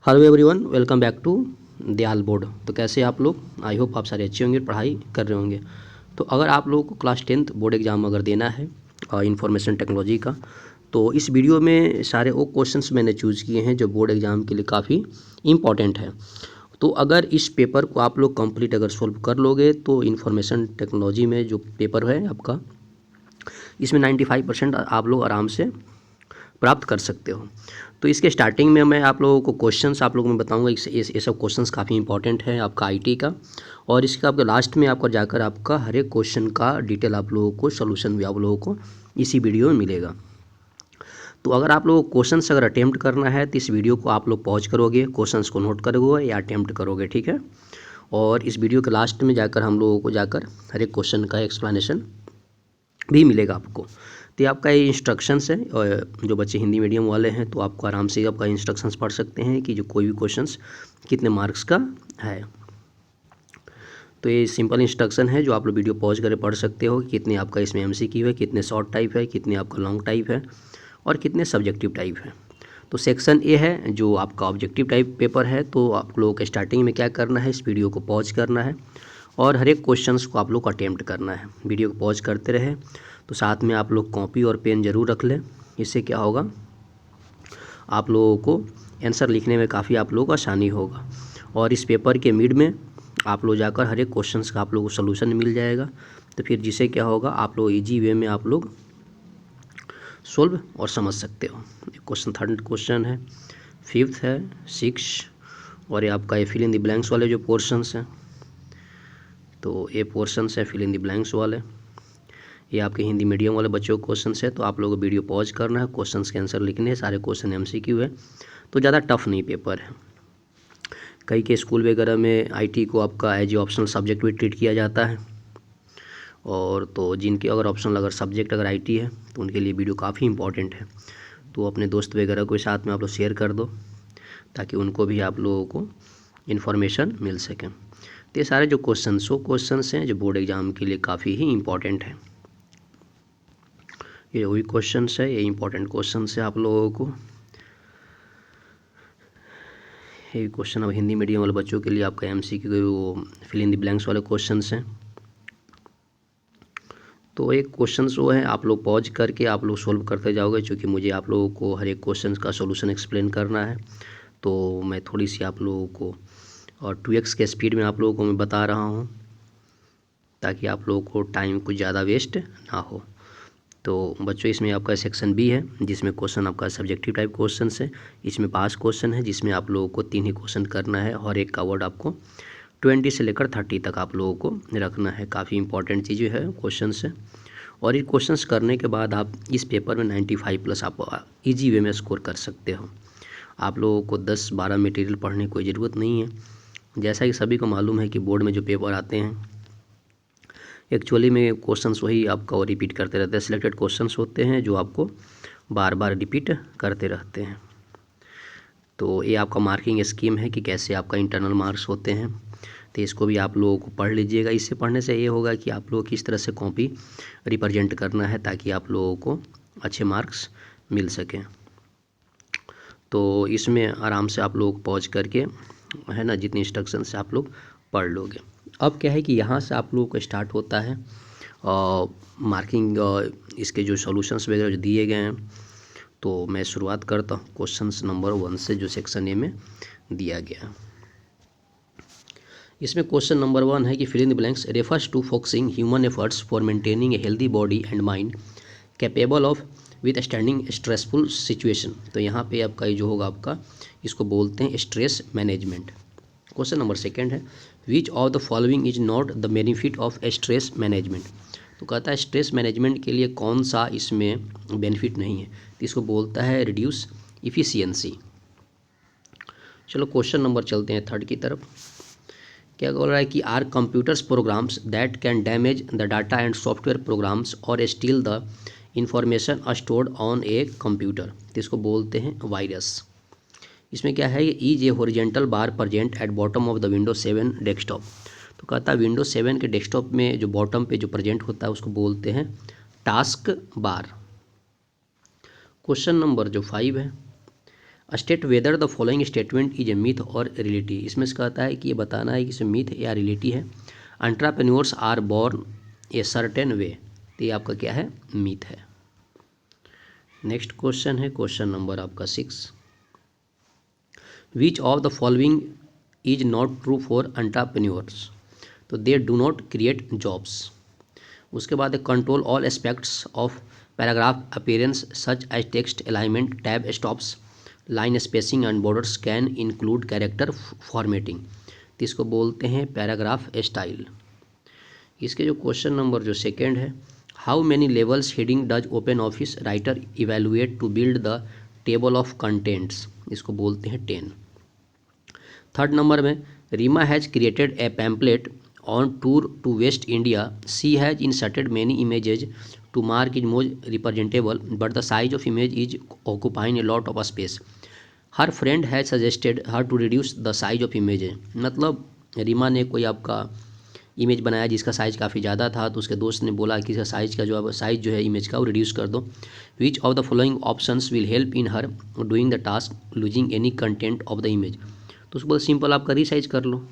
Hello everyone, welcome back to Dayal board. तो कैसे आप लोग? आई होप आप सारे अच्छे होंगे, पढ़ाई कर रहे होंगे। तो अगर आप लोगों को क्लास 10th बोर्ड एग्ज़ाम अगर देना है इंफॉर्मेशन टेक्नोलॉजी का, तो इस वीडियो में सारे वो क्वेश्चंस मैंने चूज़ किए हैं जो बोर्ड एग्ज़ाम के लिए काफ़ी इम्पॉर्टेंट है। तो अगर इस पेपर को आप लोग कंप्लीट अगर सोल्व कर लोगे तो इंफॉर्मेशन टेक्नोलॉजी में जो पेपर है आपका, इसमें 95% आप लोग आराम से प्राप्त कर सकते हो। तो इसके स्टार्टिंग में मैं आप लोगों को क्वेश्चंस आप लोगों को बताऊंगा। ये सब क्वेश्चंस काफ़ी इंपॉर्टेंट है आपका आईटी का, और इसके आपके लास्ट में आपका जाकर आपका हर एक क्वेश्चन का डिटेल आप लोगों को सोल्यूशन भी आप लोगों को इसी वीडियो में मिलेगा। तो अगर आप लोगों को क्वेश्चंस अगर अटेम्प्ट करना है तो इस वीडियो को आप लोग पॉज करोगे, क्वेश्चंस को नोट करोगे या अटेम्प्ट करोगे, ठीक है। और इस वीडियो के लास्ट में जाकर हम लोगों को जाकर हर एक क्वेश्चन का एक्सप्लेनेशन भी मिलेगा आपको। तो ये आपका ये इंस्ट्रक्शंस है, और जो बच्चे हिंदी मीडियम वाले हैं तो आपको आराम से आपका इंस्ट्रक्शंस पढ़ सकते हैं कि जो कोई भी क्वेश्चंस कितने मार्क्स का है। तो ये सिंपल इंस्ट्रक्शन है जो आप लोग वीडियो पॉज करके पढ़ सकते हो कि कितने आपका इसमें एमसीक्यू है, कितने शॉर्ट टाइप है, कितने आपका लॉन्ग टाइप है और कितने सब्जेक्टिव टाइप है। तो सेक्शन ए है जो आपका ऑब्जेक्टिव टाइप पेपर है। तो आप लोगों को स्टार्टिंग में क्या करना है, इस वीडियो को पॉज करना है और हर एक क्वेश्चंस को आप लोग को अटेम्प्ट करना है। वीडियो को पॉज करते रहे, तो साथ में आप लोग कॉपी और पेन ज़रूर रख लें। इससे क्या होगा, आप लोगों को आंसर लिखने में काफ़ी आप लोगों को आसानी होगा। और इस पेपर के मिड में आप लोग जाकर हर एक क्वेश्चंस का आप लोगों को सलूशन मिल जाएगा। तो फिर जिससे क्या होगा, आप लोग ईजी वे में आप लोग सोल्व और समझ सकते हो। क्वेश्चन थर्ड क्वेश्चन है, फिफ्थ है, सिक्स, और ये आपका ये फिल इन द ब्लैंक्स वाले जो पोर्शंस हैं, तो ये पोर्शंस है फिल इन द ब्लैंक्स वाले। ये आपके हिंदी मीडियम वाले बच्चों को क्वेश्चंस है। तो आप लोगों को वीडियो पॉज करना है, क्वेश्चंस के आंसर लिखने हैं। सारे क्वेश्चन एमसीक्यू है, तो ज़्यादा टफ नहीं पेपर है। कई के स्कूल वगैरह में आईटी को आपका एज ए ऑप्शनल सब्जेक्ट भी ट्रीट किया जाता है, और तो जिनके अगर ऑप्शनल अगर सब्जेक्ट अगर आईटी है तो उनके लिए वीडियो काफ़ी इंपॉर्टेंट है। तो अपने दोस्त वगैरह को साथ में आप लोग शेयर कर दो ताकि उनको भी आप लोगों को इन्फॉर्मेशन मिल सके। तो ये सारे जो क्वेश्चंस हैं जो बोर्ड एग्ज़ाम के लिए काफ़ी ही इम्पॉर्टेंट है। ये वही क्वेश्चंस है, ये इंपॉर्टेंट क्वेश्चंस है आप लोगों को। ये क्वेश्चन अब हिंदी मीडियम वाले बच्चों के लिए आपका एमसीक्यू वो फिल इन द ब्लैंक्स वाले क्वेश्चंस हैं। तो एक क्वेश्चंस वो है, आप लोग पॉज करके आप लोग सोल्व करते जाओगे, क्योंकि मुझे आप लोगों को हर एक क्वेश्चन का सोल्यूशन एक्सप्लेन करना है। तो मैं थोड़ी सी आप लोगों को और 2x के स्पीड में आप लोगों को मैं बता रहा हूँ ताकि आप लोगों को टाइम कुछ ज़्यादा वेस्ट ना हो। तो बच्चों, इसमें आपका सेक्शन बी है जिसमें क्वेश्चन आपका सब्जेक्टिव टाइप क्वेश्चन है। इसमें 5 क्वेश्चन है जिसमें आप लोगों को 3 ही क्वेश्चन करना है, और एक का वर्ड आपको 20 से लेकर 30 तक आप लोगों को रखना है। काफ़ी इंपॉर्टेंट चीज़ें है क्वेश्चन है। और ये क्वेश्चंस करने के बाद आप इस पेपर में 95+ आप ईजी वे में स्कोर कर सकते हो। आप लोगों को 10-12 मटेरियल पढ़ने की कोई ज़रूरत नहीं है। जैसा कि सभी को मालूम है कि बोर्ड में जो पेपर आते हैं एक्चुअली में क्वेश्चंस वही आपका वो रिपीट करते रहते हैं। सिलेक्टेड क्वेश्चंस होते हैं जो आपको बार बार रिपीट करते रहते हैं। तो ये आपका मार्किंग स्कीम है कि कैसे आपका इंटरनल मार्क्स होते हैं। तो इसको भी आप लोगों को पढ़ लीजिएगा। इससे पढ़ने से ये होगा कि आप लोग किस तरह से कॉपी रिप्रेजेंट करना है ताकि आप लोगों को अच्छे मार्क्स मिल सकें। तो इसमें आराम से आप लोग पॉज करके है ना, जितने इंस्ट्रक्शन से आप लोग पढ़ लोगे। अब क्या है कि यहाँ से आप लोगों को स्टार्ट होता है मार्किंग, इसके जो सॉल्यूशंस वगैरह जो दिए गए हैं। तो मैं शुरुआत करता हूँ क्वेश्चंस नंबर 1 से जो सेक्शन ए में दिया गया। इसमें क्वेश्चन नंबर 1 है कि fill in the blanks refers to focusing human efforts for maintaining a healthy body and mind capable of withstanding stressful situation. तो यहाँ पे आपका ये जो होगा आपका, इसको बोलते हैं स्ट्रेस मैनेजमेंट। क्वेश्चन नंबर 2 है, which of the following is not the benefit of stress management. तो कहता है स्ट्रेस मैनेजमेंट के लिए कौन सा इसमें बेनिफिट नहीं है। तो इसको बोलता है रिड्यूस इफ़िशियंसी। चलो क्वेश्चन नंबर चलते हैं 3 की तरफ। क्या बोल रहा है कि are computers programs that can damage the data and software programs और steal the information stored on a computer. तो इसको बोलते हैं वायरस। इसमें क्या है, is a horizontal bar present at bottom of the Windows 7 desktop. तो कहता है विंडोज 7 के डेस्कटॉप में जो बॉटम पे जो प्रेजेंट होता है उसको बोलते हैं टास्क बार। क्वेश्चन नंबर जो 5 है, state whether the following statement is a myth और रियलिटी। इसमें से कहता है कि ये बताना है कि इसमें मिथ या रियलिटी है। Entrepreneurs are born a certain way, तो ये आपका क्या है, मिथ है। नेक्स्ट क्वेश्चन है क्वेश्चन नंबर आपका 6। Which of the following is not true for entrepreneurs, तो they do not create jobs. उसके बाद control all aspects of paragraph appearance such as text alignment, tab stops, line spacing and borders can include character formatting, तो इसको बोलते हैं paragraph style. इसके जो question number जो सेकेंड है, how many levels heading does open office writer evaluate to build the table of contents, इसको बोलते हैं 10। थर्ड नंबर में, Reema has created a pamphlet on tour to West India, she has inserted many images to mark is more representable but the size of image is occupying a lot of space. Her friend has suggested her to reduce the size of image, मतलब रीमा ने कोई आपका image बनाया जिसका size काफ़ी ज़्यादा था, तो उसके दोस्त ने बोला कि इसका साइज़ का जो साइज़ जो है इमेज का वो रिड्यूस कर दो। Which of the following options will help in her doing the task losing any content of the image, तो उसको सिंपल आपका रीसाइज कर लो।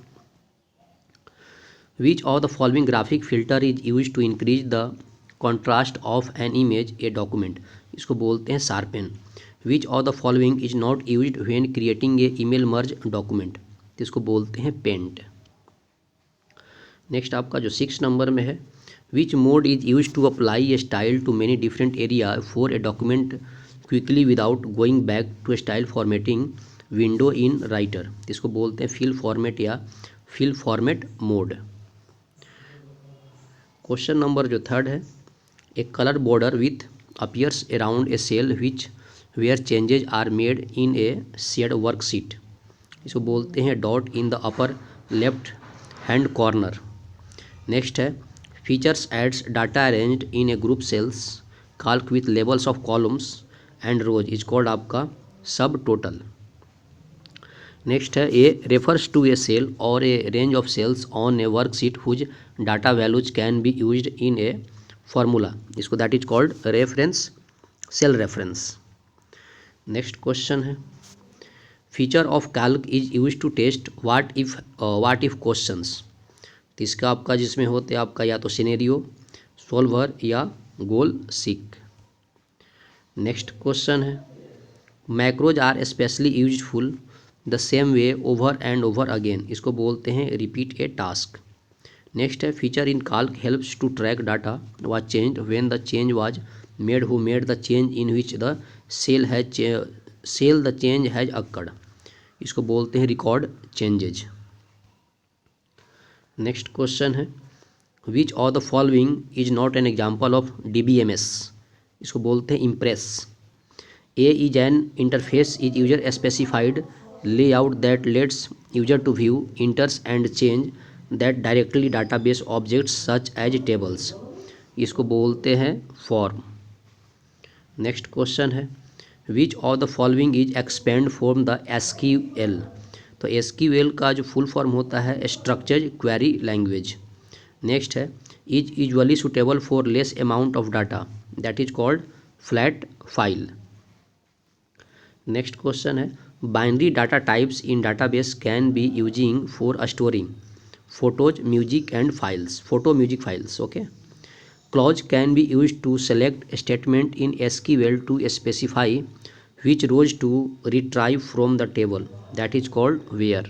Which of the following graphic filter is use to increase the contrast of an image a document, इसको बोलते हैं sharpen. Which of the following is not used when creating a email merge document, तो इसको बोलते हैं paint. Next आपका जो 6 number में है, which mode is use to apply a style to many different area for a document quickly without going back to style formatting window in Writer, इसको बोलते हैं फिल फॉर्मेट या fill format mode. Question number जो third है, a color border with appears around a cell which where changes are made in a shared worksheet, इसको बोलते हैं dot in the upper left hand corner. Next है, features adds data arranged in a group cells Calc with labels of columns and rows is called आपका subtotal. Next है, a refers to a cell और a range of cells on a worksheet whose data values can be used in a formula, इसको that is called reference, cell reference. Next question है, feature of Calc is use to test what if questions, तो इसका आपका जिसमें होते हैं आपका या तो सिनेरियो सॉल्वर या गोल सीक। नेक्स्ट क्वेश्चन है, macros are especially useful the same way over and over again, इसको बोलते हैं रिपीट ए टास्क। नेक्स्ट है, feature in Calc helps to track data was change when the change was made who made the change in which the cell the change has occurred, इसको बोलते हैं record changes. Next question है, which of the following is not an example of DBMS, इसको बोलते हैं Impress. A is an interface is user specified layout that lets user to view entries and change that directly database objects such as tables, इसको बोलते हैं form. Next question है, which of the following is expand from the SQL, तो SQL का जो full form होता है structured query language. Next है, is usually suitable for less amount of data, that is called flat file. Next question है, binary data types in database can be using for storing photos, music and files, photo music files, okay. Clause can be used to select statement in SQL to specify which rows to retrieve from the table, that is called where।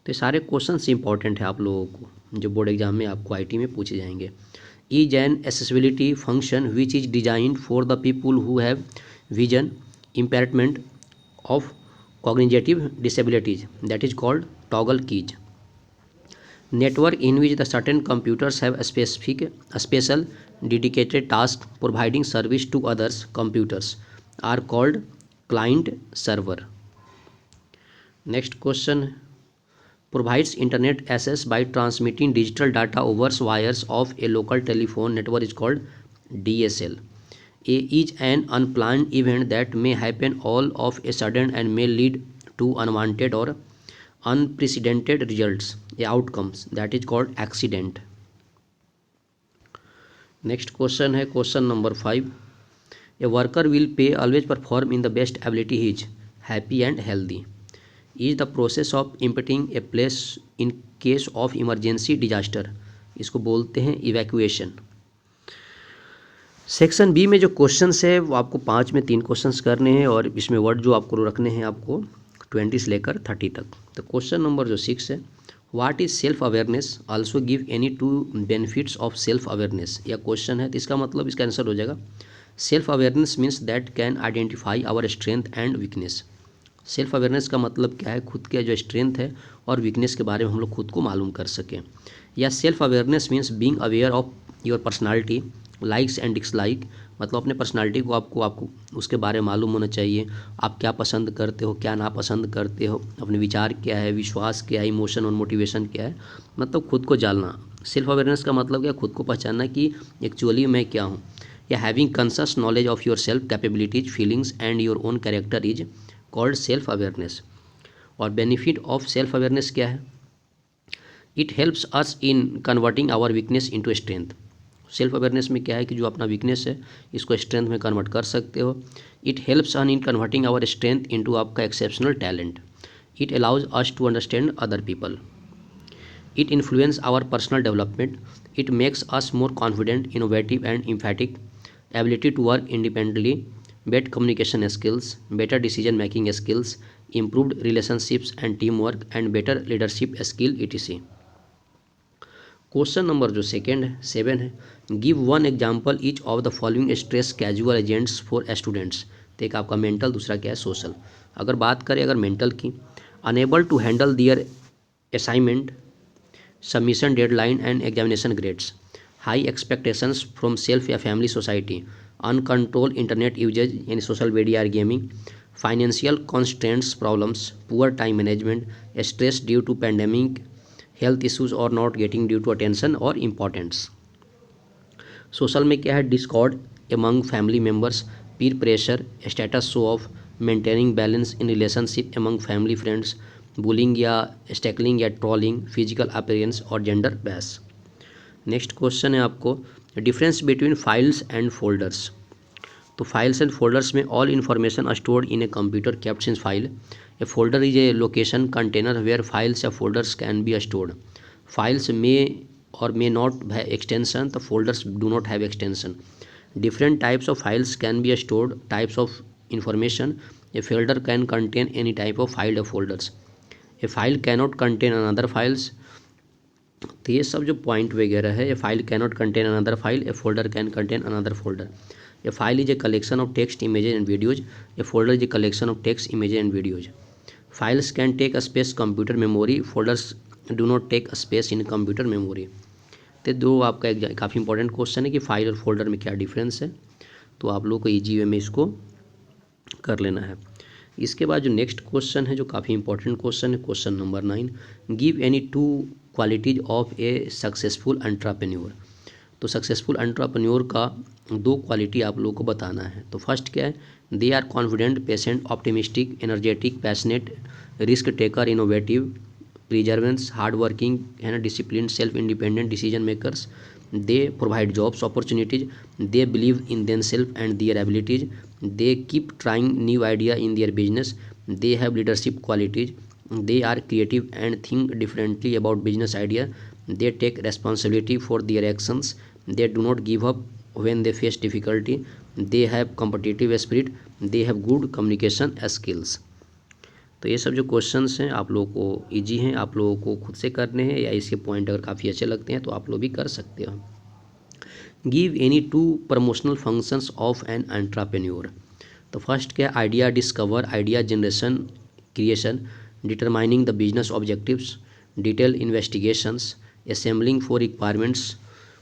तो सारे questions important है आप लोगों को जो board exam में आपको IT में पूछे जाएंगे। Is an accessibility function which is designed for the people who have vision impairment of cognitive disabilities, that is called toggle keys. Network in which the certain computers have special dedicated tasks providing service to others computers are called client server। Next question, provides internet access by transmitting digital data over wires of a local telephone network is called DSL। A is an unplanned event that may happen all of a sudden and may lead to unwanted or unprecedented results outcomes, that is called accident। Next question है question number 5, a worker will pay always perform in the best ability he is happy and healthy. Is the process of emptying a place in case of emergency disaster, इसको बोलते हैं evacuation. Section B में जो questions है वो आपको 5 में 3 questions करने हैं और इसमें वर्ड जो आपको रखने हैं आपको 20 से लेकर 30 तक। तो क्वेश्चन नंबर जो 6 है, what is self awareness, also give any two benefits of self awareness, यह क्वेश्चन है। तो इसका मतलब इसका आंसर हो जाएगा self awareness means that can identify our strength and weakness. Self awareness का मतलब क्या है, खुद के जो स्ट्रेंथ है और वीकनेस के बारे में हम लोग खुद को मालूम कर सकें। या self awareness means being aware of your personality, likes and dislike, मतलब अपने पर्सनालिटी को आपको उसके बारे में मालूम होना चाहिए। आप क्या पसंद करते हो, क्या नापसंद करते हो, अपने विचार क्या है, विश्वास क्या है, इमोशन और मोटिवेशन क्या है, मतलब खुद को जानना। सेल्फ अवेयरनेस का मतलब क्या, खुद को पहचानना कि एक्चुअली मैं क्या हूँ। या having conscious knowledge of your self capabilities, feelings and your own character is called self awareness. और बेनिफिट ऑफ सेल्फ अवेयरनेस क्या है, it helps us in converting our weakness into strength. Self awareness में क्या है कि जो अपना weakness है इसको स्ट्रेंथ में कन्वर्ट कर सकते हो। It helps an in converting our strength into आपका exceptional talent. It allows us to understand other people. It influence our personal development. It makes us more confident, innovative and emphatic. Ability to work independently, better communication skills, better decision making skills, improved relationships and teamwork and better leadership skill etc। Question number जो second है 7 है, give one example each of the following stress casual agents for students. तो एक आपका mental, दूसरा क्या है social. अगर बात करें अगर मेंटल की, unable to handle their assignment, submission deadline and examination grades, high expectations from self या family society, uncontrol internet usage यानी सोशल मीडिया और gaming, financial constraints problems, poor time management, stress due to pandemic, health issues और not getting due to attention और importance. Social में क्या है, discord among family members, peer pressure, status show off, maintaining balance in relationship among family friends, bullying या stalking या trolling, physical appearance और gender bias. Next question है आपको, difference between files and folders. तो files and folders में all information stored in a computer kept in file. A folder is a location container where files या folders can be stored. Files may और may not have extension, तो folders do not have extension. Different types of files can be stored, types of information, a folder can contain any type of file और folders. A file cannot contain another files. तो ये सब जो point वगैरह है, a file cannot contain another file, a folder can contain another folder. A file is a collection of text, images and videos, a folder is a collection of text, images and videos. Files can take space computer memory, folders do not take space in computer memory. तो दो आपका एक काफ़ी important question है कि file और folder में क्या डिफरेंस है, तो आप लोग को ईजी वे में इसको कर लेना है। इसके बाद जो नेक्स्ट क्वेश्चन है जो काफ़ी इंपॉर्टेंट क्वेश्चन है, question number 9, give any 2 qualities of A successful entrepreneur. तो सक्सेसफुल एंटरप्रेन्योर का 2 क्वालिटी आप लोगों को बताना है। तो फर्स्ट क्या है, they are confident, patient, optimistic, energetic, passionate, risk taker, innovative, perseverance, hard working है ना, discipline, self independent decision makers, they provide jobs opportunities, they believe in themselves and their abilities, they keep trying new idea in their business, they have leadership qualities, they are creative and think differently about business idea, they take responsibility for their actions, they do not give up when they face difficulty, they have competitive spirit, they have good communication skills। तो ये सब जो questions हैं आप लोगों को easy हैं, आप लोगों को खुद से करने हैं या इसके पॉइंट अगर काफ़ी अच्छे लगते हैं तो आप लोग भी कर सकते हो। Give any 2 promotional functions of an entrepreneur. तो फर्स्ट क्या, idea discover, idea generation creation, determining the business objectives, detail investigations, assembling for requirements,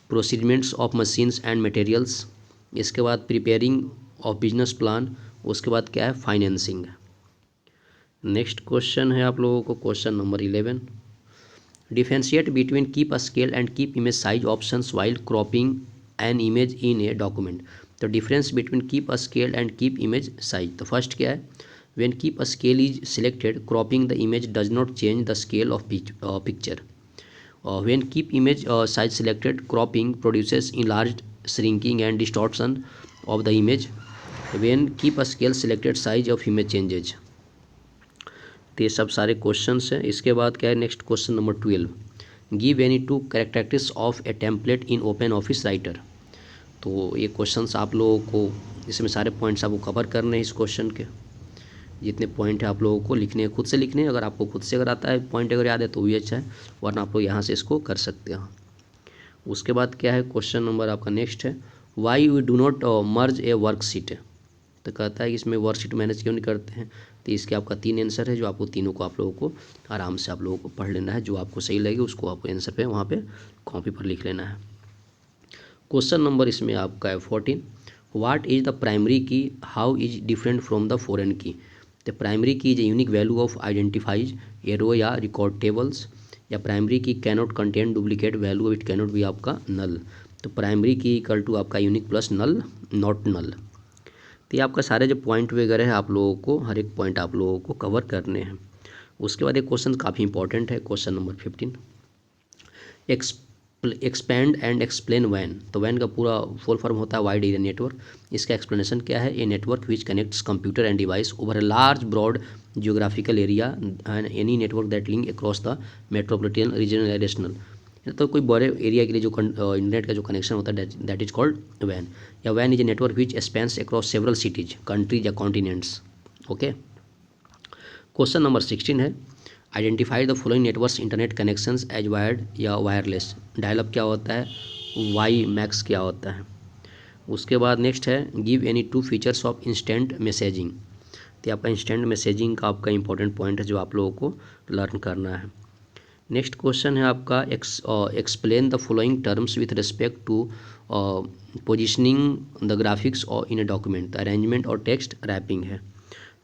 procurements of machines and materials. इसके बाद प्रिपेयरिंग ऑफ बिजनेस प्लान, उसके बाद क्या है financing. Next question है आप लोगों को question number 11, differentiate between keep a scale and keep image size options while cropping an image in a document. तो difference between keep a scale and keep image size. तो first क्या है, when keep a scale is selected cropping the image does not change the scale of picture. When keep image size selected cropping produces enlarged, shrinking and distortion of the image। When keep a scale selected size of image changes. तो ये सब सारे questions हैं। इसके बाद क्या है, next question number 12, give any to characteristics of A template in open office writer. तो ये क्वेश्चंस आप लोगों को, इसमें सारे पॉइंट्स आपको कवर करने हैं। इस क्वेश्चन के जितने पॉइंट है आप लोगों को लिखने हैं, खुद से लिखने हैं। अगर आपको खुद से अगर आता है पॉइंट अगर याद है तो भी अच्छा है, वरना आप लोग यहाँ से इसको कर सकते हैं। उसके बाद क्या है, क्वेश्चन नंबर आपका नेक्स्ट है, why we do not merge a worksheet. तो कहता है कि इसमें वर्कशीट मैनेज क्यों नहीं करते हैं। तो इसके आपका 3 आंसर है, जो आपको तीनों को आप लोगों को आराम से आप लोगों को पढ़ लेना है। जो आपको सही लगे उसको आपको आंसर पे वहाँ पे कॉपी पर लिख लेना है। क्वेश्चन नंबर इसमें आपका है 14, what is the primary key, how is different from the foreign key. The primary key is a unique value of identifies a row या रिकॉर्ड टेबल्स, या primary key cannot contain duplicate value, it cannot be आपका null. तो primary key equal to आपका unique plus null, not null. तो ये आपका सारे जो पॉइंट वगैरह है आप लोगों को हर एक पॉइंट आप लोगों को कवर करने हैं। उसके बाद एक क्वेश्चन काफ़ी इंपॉर्टेंट है, question number 15, expand and explain वैन। तो वैन का पूरा फुल फॉर्म होता है वाइड एरिया नेटवर्क। इसका एक्सप्लेनेशन क्या है, a network which connects computer and device over a large broad geographical area and any network that link across the metropolitan regional या नेशनल। तो कोई बड़े एरिया के लिए जो इंटरनेट का जो कनेक्शन होता है दैट इज कॉल्ड वैन। या वैन is a network which spans across several cities, countries या कॉन्टिनेंट्स। ओके। क्वेश्चन नंबर 16 है, identify the following networks internet connections as wired या वायरलेस। डायलअप क्या होता है, वाई मैक्स क्या होता है। उसके बाद नेक्स्ट है, give any 2 features of instant messaging. तो आपका इंस्टेंट मैसेजिंग का आपका इंपॉर्टेंट पॉइंट है जो आप लोगों को लर्न करना है। नेक्स्ट क्वेश्चन है आपका, explain the following terms with respect to positioning the graphics और इन ए डॉक्यूमेंट। अरेंजमेंट और टेक्स्ट रैपिंग है।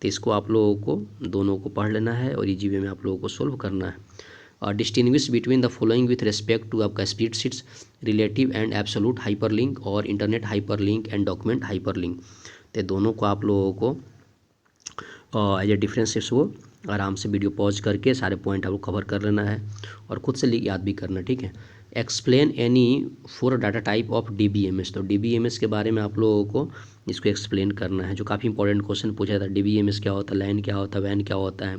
तो इसको आप लोगों को दोनों को पढ़ लेना है और इजी वे में आप लोगों को सोल्व करना है। और distinguish between the following with respect to आपका spreadsheets, relative and absolute hyperlink और internet hyperlink and document hyperlink. तो दोनों को आप लोगों को एज ए डिफरेंसेस वो आराम से वीडियो पॉज करके सारे पॉइंट आपको कवर कर लेना है और खुद से याद भी करना, ठीक है। Explain any 4 data type of DBMS। तो DBMS के बारे में आप लोगों को इसको एक्सप्लेन करना है, जो काफ़ी इंपॉर्टेंट क्वेश्चन पूछा जाता है। DBMS क्या होता है, लैन क्या होता है, वैन क्या होता है,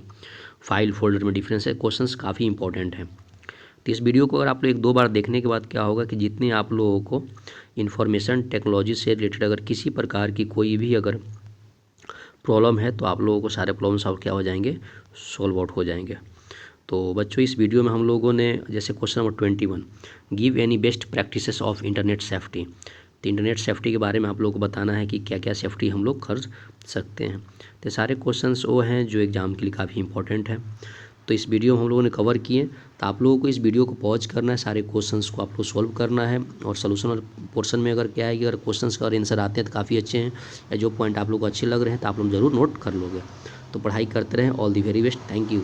फाइल फोल्डर में डिफरेंस है। क्वेश्चंस काफ़ी इंपॉर्टेंट है। तो इस वीडियो को अगर आप लोग 1-2 बार देखने के बाद क्या होगा कि जितने आप लोगों को इन्फॉर्मेशन टेक्नोलॉजी से रिलेटेड अगर किसी प्रकार की कोई भी अगर प्रॉब्लम है तो आप लोगों को सारे प्रॉब्लम सॉल्व क्या हो जाएंगे, सॉल्व आउट हो जाएंगे। तो बच्चों इस वीडियो में हम लोगों ने जैसे question number 21, give any best practices of internet safety. तो इंटरनेट सेफ्टी के बारे में आप लोगों को बताना है कि क्या क्या सेफ्टी हम लोग कर सकते हैं। तो सारे क्वेश्चंस वो हैं जो एग्ज़ाम के लिए काफ़ी इंपॉर्टेंट है। तो इस वीडियो में हम लोगों ने कवर किए। तो आप लोगों को इस वीडियो को पॉज करना है, सारे क्वेश्चंस को आप लोग सॉल्व करना है। और सोल्यूशन पोर्शन में अगर क्या है कि अगर क्वेश्चंस का आंसर आते हैं तो काफ़ी अच्छे हैं, या जो पॉइंट आप लोग को अच्छे लग रहे हैं तो आप लोग ज़रूर नोट कर लोगे। तो पढ़ाई करते रहें। All the very best. Thank you.